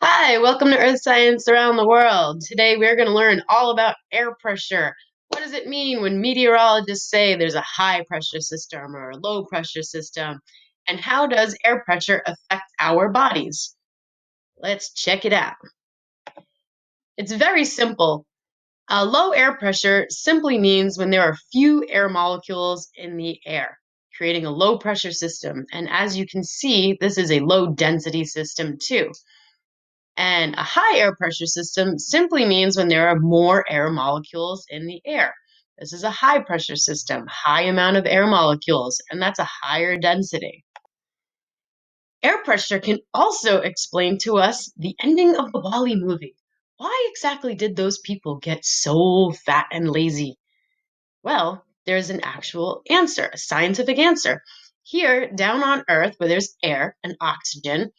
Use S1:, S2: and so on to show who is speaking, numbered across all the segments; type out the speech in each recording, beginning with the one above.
S1: Hi, welcome to Earth Science Around the World. Today we're going to learn all about air pressure. What does it mean when meteorologists say there's a high pressure system or a low pressure system? And how does air pressure affect our bodies? Let's check it out. It's very simple. Low air pressure simply means when there are few air molecules in the air, creating a low pressure system. And as you can see, this is a low density system too. And a high air pressure system simply means when there are more air molecules in the air. This is a high pressure system, high amount of air molecules, and that's a higher density. Air pressure can also explain to us the ending of the Wall-E movie. Why exactly did those people get so fat and lazy? Well, there's an actual answer, a scientific answer. Here, down on Earth, where there's air and oxygen,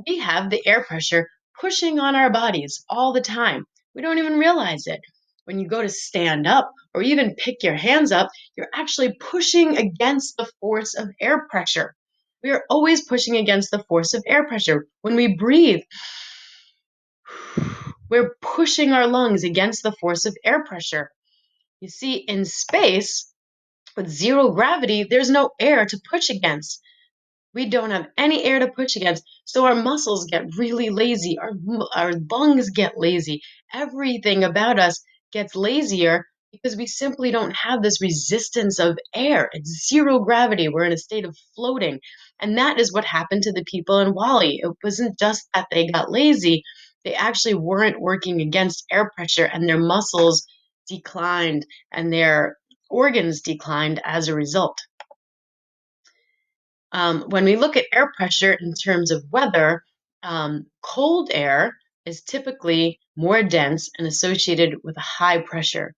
S1: we have the air pressure pushing on our bodies all the time. We don't even realize it. When you go to stand up or even pick your hands up, you're actually pushing against the force of air pressure. We are always pushing against the force of air pressure. When we breathe, we're pushing our lungs against the force of air pressure. You see, in space, with zero gravity, there's no air to push against. We don't have any air to push against, so our muscles get really lazy, our lungs get lazy. Everything about us gets lazier because we simply don't have this resistance of air. It's zero gravity. We're in a state of floating. And that is what happened to the people in Wall-E. It wasn't just that they got lazy, they actually weren't working against air pressure, and their muscles declined and their organs declined as a result. When we look at air pressure in terms of weather, cold air is typically more dense and associated with a high pressure.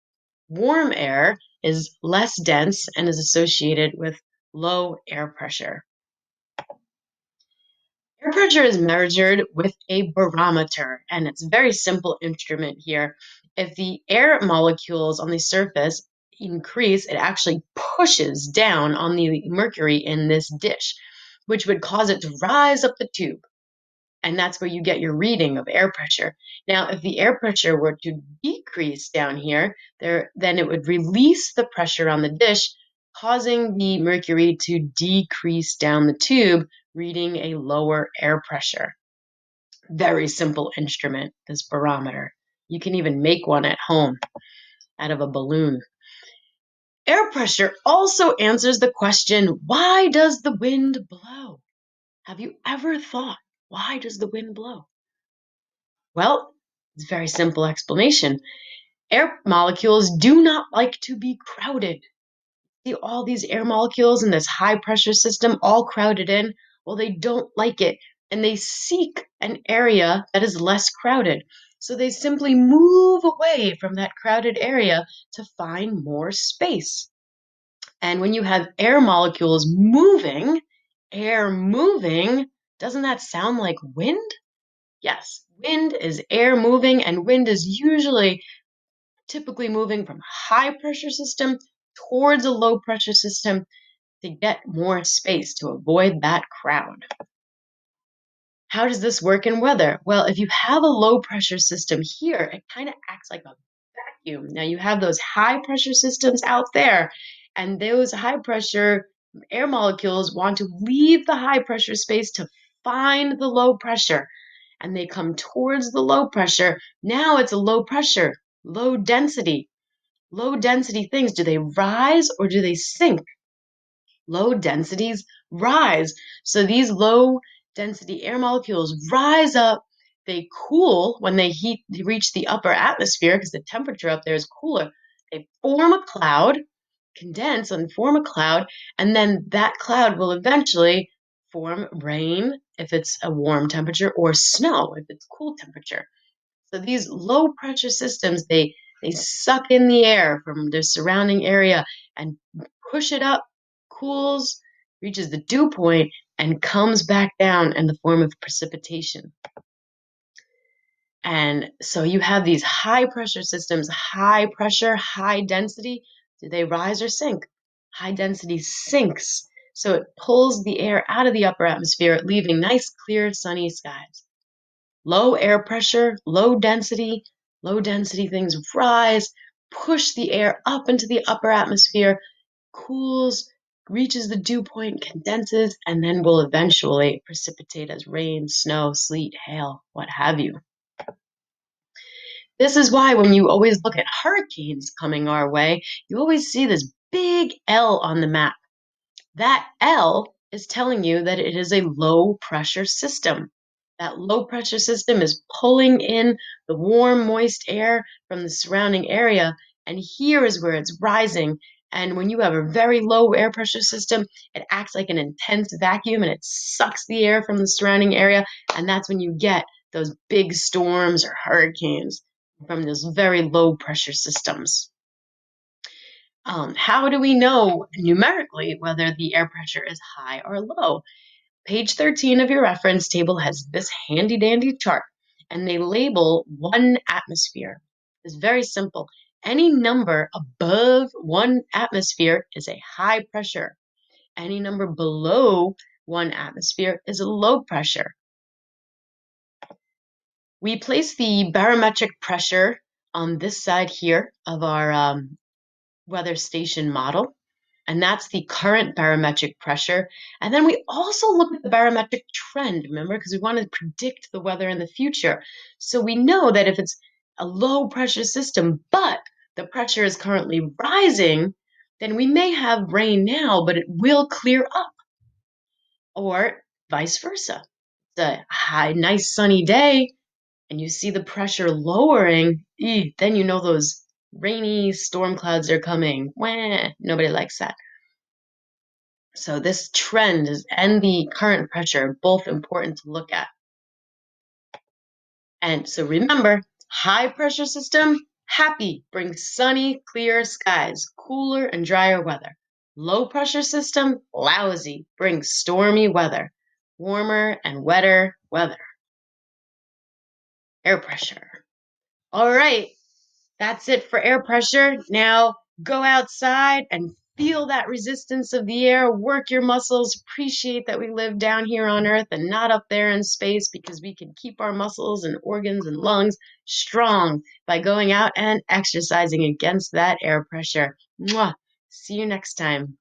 S1: Warm air is less dense and is associated with low air pressure. Air pressure is measured with a barometer, and it's a very simple instrument here. If the air molecules on the surface increase, it actually pushes down on the mercury in this dish, which would cause it to rise up the tube. And that's where you get your reading of air pressure. Now, if the air pressure were to decrease down here, then it would release the pressure on the dish, causing the mercury to decrease down the tube, reading a lower air pressure. Very simple instrument, this barometer. You can even make one at home out of a balloon. Air pressure also answers the question, why does the wind blow? Have you ever thought, why does the wind blow? Well, it's a very simple explanation. Air molecules do not like to be crowded. See all these air molecules in this high pressure system all crowded in? Well, they don't like it, and they seek an area that is less crowded. So they simply move away from that crowded area to find more space. And when you have air moving, doesn't that sound like wind? Yes, wind is air moving, and wind is usually typically moving from a high pressure system towards a low pressure system to get more space to avoid that crowd. How does this work in weather? Well, if you have a low pressure system here, it kind of acts like a vacuum. Now you have those high pressure systems out there, and those high pressure air molecules want to leave the high pressure space to find the low pressure, and they come towards the low pressure. Now it's a low pressure, low density. Low density things, do they rise or do they sink? Low densities rise. So these low density air molecules rise up. They cool when they reach the upper atmosphere because the temperature up there is cooler. They form a cloud, condense and form a cloud, and then that cloud will eventually form rain if it's a warm temperature or snow if it's cool temperature. So these low pressure systems, they suck in the air from the surrounding area and push it up, cools, reaches the dew point, and comes back down in the form of precipitation. And so you have these high pressure systems, high pressure, high density. Do they rise or sink? High density sinks. So it pulls the air out of the upper atmosphere, leaving nice, clear, sunny skies. Low air pressure, low density things rise, push the air up into the upper atmosphere, cools, reaches the dew point, condenses, and then will eventually precipitate as rain, snow, sleet, hail, what have you. This is why when you always look at hurricanes coming our way, you always see this big L on the map. That L is telling you that it is a low pressure system. That low pressure system is pulling in the warm, moist air from the surrounding area, and here is where it's rising. And when you have a very low air pressure system, it acts like an intense vacuum and it sucks the air from the surrounding area, and that's when you get those big storms or hurricanes from those very low pressure systems. How do we know numerically whether the air pressure is high or low? Page 13 of your reference table has this handy dandy chart, and they label one atmosphere. It's very simple. Any number above 1 atmosphere is a high pressure. Any number below 1 atmosphere is a low pressure. We place the barometric pressure on this side here of our weather station model, and that's the current barometric pressure. And then we also look at the barometric trend, remember, because we want to predict the weather in the future. So we know that if it's a low pressure system, but the pressure is currently rising, then we may have rain now, but it will clear up, or vice versa. It's a nice sunny day, and you see the pressure lowering, then you know those rainy storm clouds are coming. Wah, nobody likes that. So this trend and the current pressure are both important to look at. And so remember, high pressure system, happy, brings sunny, clear skies, cooler and drier weather. Low pressure system, lousy, brings stormy weather, warmer and wetter weather. Air pressure. All right. That's it for air pressure. Now go outside and feel that resistance of the air, work your muscles, appreciate that we live down here on Earth and not up there in space, because we can keep our muscles and organs and lungs strong by going out and exercising against that air pressure. Mwah. See you next time.